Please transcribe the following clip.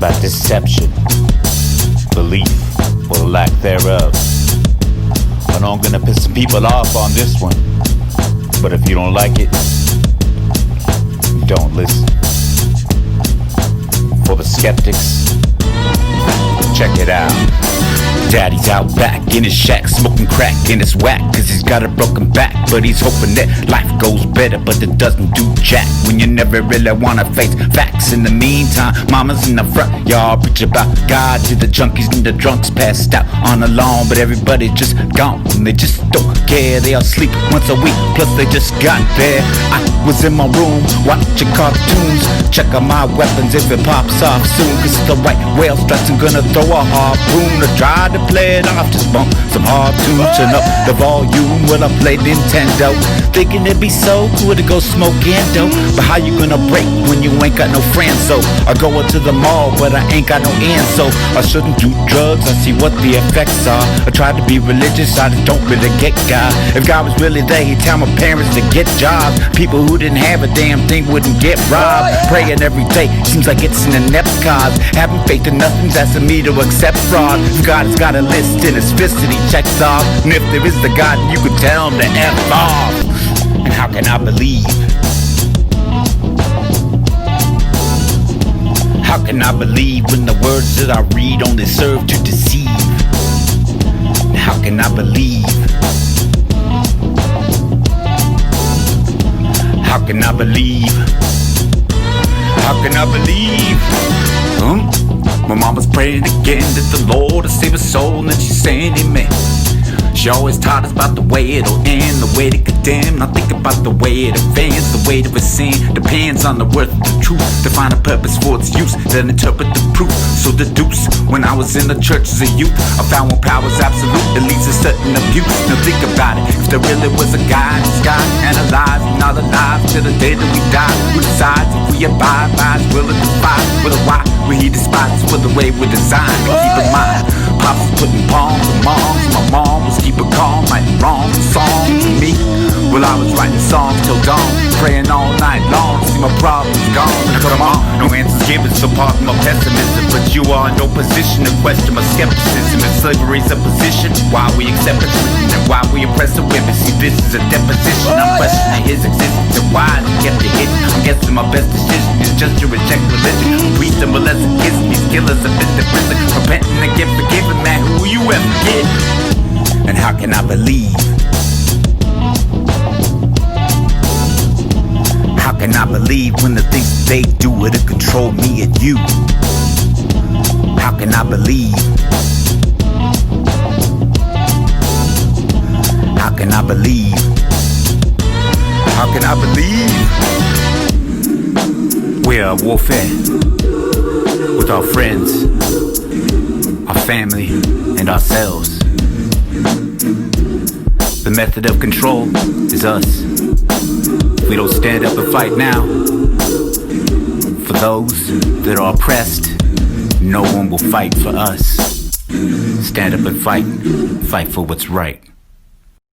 about deception, belief, or the lack thereof. I know I'm gonna piss some people off on this one, but if you don't like it, don't listen. For the skeptics, check it out. Daddy's out back in his shack, smoking crack, and it's whack, cause he's got a broken back. But he's hoping that life goes better, but it doesn't do jack when you never really wanna face facts. In the meantime, mama's in the front yard, preach about God to the junkies and the drunks passed out on the lawn. But everybody's just gone, and they just don't care. They all sleep once a week, plus they just got there. I was in my room, watching cartoons, check out my weapons if it pops off soon. Cause the white whale strikes and gonna throw a harpoon. I tried to play it off, just bump some hard tunes, turn up the volume when I play Nintendo, thinking it'd be so cool to go smoking dope. But how you gonna break when you ain't got no friends? So I go into the mall, but I ain't got no ends. So I shouldn't do drugs, I see what the effects are. I tried to be religious, I just don't really get God. If God was really there, he'd tell my parents to get jobs. People who didn't have a damn thing wouldn't get robbed. Praying every day, seems like it's an inept cause. Having faith in nothing's asking me to accept fraud. If God has got a list in his fist that he checks off, and if there is the God, you could tell him to F off. And how can I believe? How can I believe when the words that I read only serve to deceive? And how can I believe? How can I believe? How can I believe? My mama's praying again that the Lord will save her soul, and then she's saying amen. She always taught us about the way it'll end, the way to condemn, not think about the way it offends. The way to sin depends on the worth of the truth. To find a purpose for its use, then interpret the proof. So deduce, when I was in the church as a youth, I found when power's absolute, it leads to certain abuse. Now think about it, if there really was a God in the sky, analyzing all the lives till the day that we die. Who decides if we abide by his will or defy? With a why, will he despise us for the way we're designed? Keep in mind, Pops was putting palms on moms. My mom was keeping calm, writing wrong songs. And me, well, I was writing songs till dawn, praying all night long to see my problems gone. And come on, no answers given, so pardon my pessimism, but you are in no position to question my skepticism. And slavery's a position, why we accept it, and why we oppress the women. See, this is a deposition, I'm questioning his existence and why he kept it hidden. I'm guessing my best decision is just to reject religion. Read them, but let's kiss these killers have been to prison, repenting and get forgiven, man, who you ever get? And how can I believe? How can I believe when the things they do are to control me and you? How can I believe? How can I believe? How can I believe? We are warfare with our friends, our family, and ourselves. The method of control is us. If we don't stand up and fight now, for those that are oppressed, no one will fight for us. Stand up and fight for what's right.